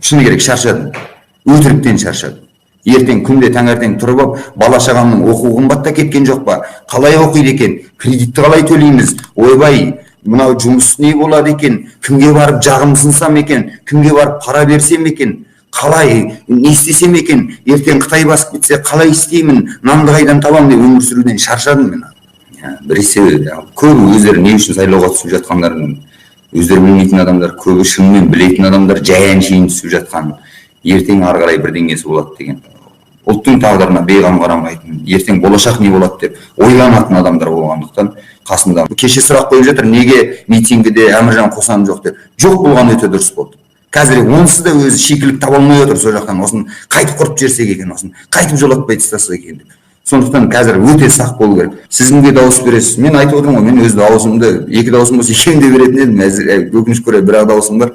Шыны керек шаршадым. Өтіріктен шаршадым. Ертең күнде таңертең тұрып алып, бала шағамның оқуы қымбатта кеткен жоқ па? Қалай оқиды екен? Кредитті қалай төлейміз? Ойбай, мынау жұмыс не болады екен? Кімге барып жағым сынсам екен? Кімге барып пара берсем екен? Қалай не істесем екен? Ертең Қытай басып кетсе қалай істеймін? Нанды қайдан табамын деп өмір сүруден шаршадым мен. Біресе көбі өздері не үшін сайлауға түсіп жатқандарын өздері білмейтін адамдар, көбі шынымен білетін адамдар жай әншейін түсіп жатқан. Ертең ары қарай бірдеңесі болады деген. Ұлттың тағдырына бейғам қарамайтын, ертең болашақ не болады деп ойланатын адамдар болғандықтан қасында. Кеше сұрақ қойып жатыр, неге митингіде Әміржан Қосанов жоқ деп. Жоқ болған өте дұрыс болды. Қазір онсыз да өзі шикілік таба алмай отыр сол жақтан, осын қайтып құрып жіберсек екен, осын қайтып жолатпай тастасақ екен деп. Сондықтан қазір өте сақ болу керек. Сіз кімге дауыс бересіз? Мен айтып отырмын ғой, мен өз дауысымды, екі дауысым болса екеуін де беретін едім. Әзір өкінішке орай бір-ақ дауысым бар.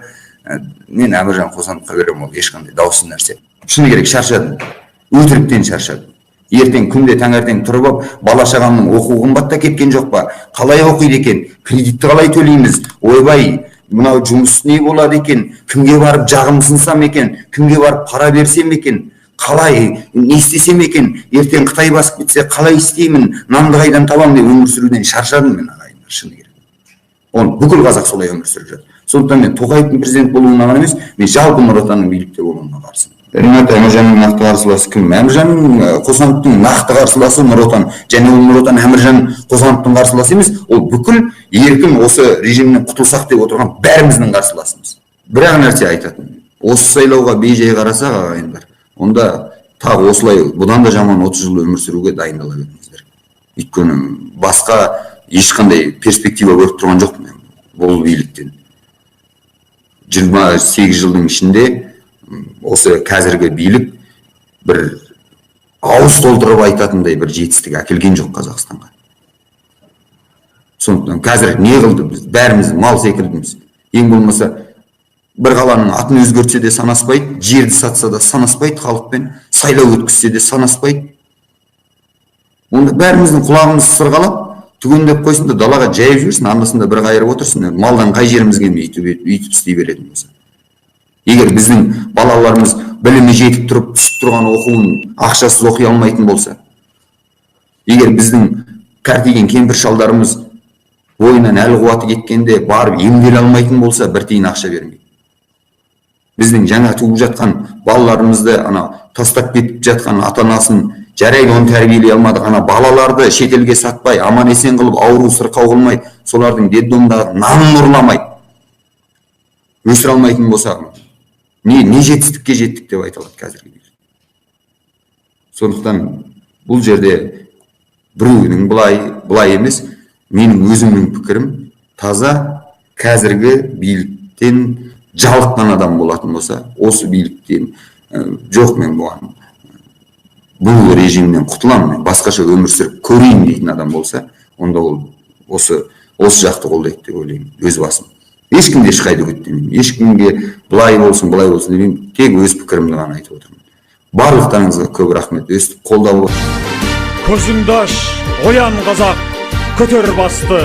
Мен Әміржан Қосановқа беремін, ол ешқандай даусыз нәрсе. Шыны керек шаршадым. Өтіріктен шаршадым. Ертең күнде таңертең тұрып алып, бала шағамның оқуы қымбатта кеткен жоқ па? Қалай оқиды екен? Кредитті қалай төлейміз? Ойбай, мынау жұмыс не болады екен? Кімге барып жағым сынсам екен? Кімге барып пара берсем екен? Қалай не істесем екен? Ертең Қытай басып кетсе қалай істеймін? Нанды қайдан табамын деп өмір сүруден шаршадым мен, ағайындар, шыны керек. Оны бүкіл қазақ солай өмір сүріп жатыр. Сондықтан мен Тоқаевтың президент болуына ғана емес, мен жалпы Нұр Отанның билікте болуына қарсымын. Ринат Әміржанның нақты қарсыласы кім? Әміржан Қосановтың нақты қарсыласы Нұр Отан. Және ол Нұр Отан Әміржан Қосановтың қарсыласы емес, ол бүкіл еркін осы режимнен құтылсақ деп отырған бәріміздің қарсыласымыз. Бірақ нәрсе айтатын. Осы сайлауға бейжай қарасақ, ағайындар, онда тағы осылай бұдан да жаман 30 жыл өмір сүруге дайындала беріңіздер. Өйткені басқа ешқандай перспектива көріп тұрған жоқпын мен бұл биліктен. 28 жылдың ішінде осы қазіргі билік бір ауыз толтырып айтатындай бір жетістік әкелген жоқ Қазақстанға. Сондықтан қазір не қылды біз? Бәріміз мал секілдіміз. Ең болмаса бір қаланың атын өзгертсе де санаспайды, жерді сатса да санаспайды, халықпен сайлау өткізсе де санаспайды. Онда бәріміздің құлағымыз сырғалап, түгендеп қойсын да далаға жайып жіберсін, андасында бір қайырып отырсын, малдан қай жеріміз келмей үйтіп істей беретін болса. Егер біздің балаларымыз білімі жетіп тұрып түсіп тұрған оқуын ақшасыз оқи алмайтын болса, егер біздің кәртейген кемпір шалдарымыз бойынан әлі қуаты кеткенде барып емделе алмайтын болса, бір тиын ақша бермейді. Біздің жаңа туып жатқан балаларымызды тастап кетіп жатқан ата-анасын жарайды оны тәрбиелей алмадық, балаларды шетелге сатпай, аман есен қылып, ауру сырқау қылмай, солардың детдомдағы нанын ұрламай өсіре алмайтын болса, не жетістікке жеттік деп айта алады қазіргі билік. Сондықтан бұл жерде біреудің былай емес, менің өзімнің пікірім, таза қазіргі биліктен жалыққан адам болатын болса, осы биліктен жоқ, мен бұл режимнен құтыламын, басқаша өмір сүріп көрейін дейтін адам болса, онда ол осы жақты қолдайды деп ойлаймын, өз басым. Ешкімде ешқайды күтпеймін, ешкімге былай болсын демеймін, тек өз пікірімді ғана айтып отырмын. Барлықтарыңызға көп рахмет, өстіп қолдау. Көзіңді аш, оян қазақ, көтер басты,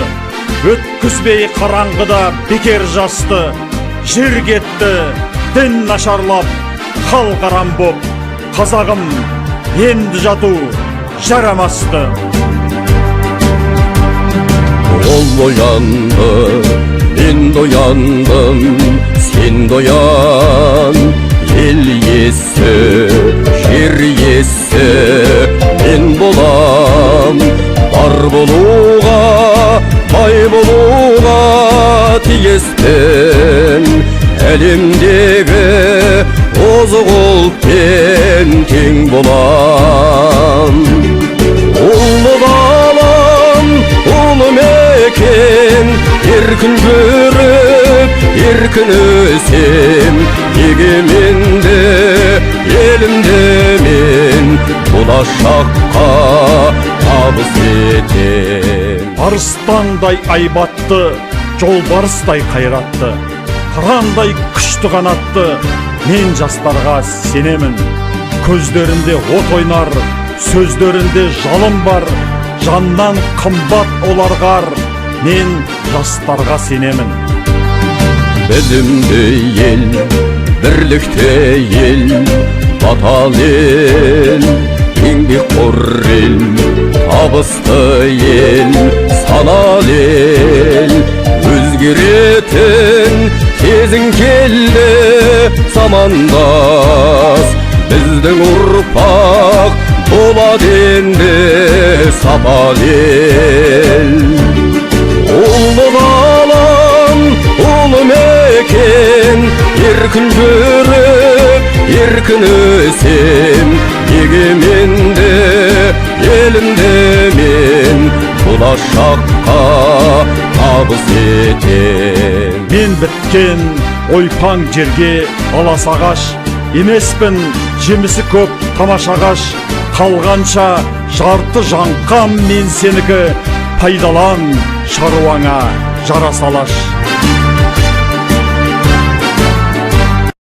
өткізбей қараңғыда бекер жасты, жер кетті, дін нашарлап, хал қарам боп, қазағым енді жату жарамасты. Ол оянды, мен дояндым, сен доян, ел есі, жер есі, мен болам, бар болуға, бай болуға тиіспін, әлемдегі озық ұлтпен тең болам. Ұлы далам, ұлы мекен, еркін көріп, еркін өсем, егеменді елімді мен болашаққа табыс етем. Арыстандай айбатты, жолбарыстай қайратты, қырандай күшті қанатты, мен жастарға сенемін. Көздерінде от ойнар, сөздерінде жалын бар, жаннан қымбат оларға, мен жастарға сенемін. Білімді ел, Бірлікте ел, батал ел, еңбекқор ел, табысты ел, саналы ел. Өзгеретін кезің келді, замандас, біздің ұрпақ болады енді сапалы ел. Ұлы далам, ұлы мекен, еркін жүріп, еркін өсем, егеменді елімді мен болашаққа табыс етем. Мен біткен ойпаң жерге алас ағаш, емеспін жемісі көп тамаша ағаш. Қалғанша жарты жаңқам мен сенікі, пайдалан шаруаңа жара салаш.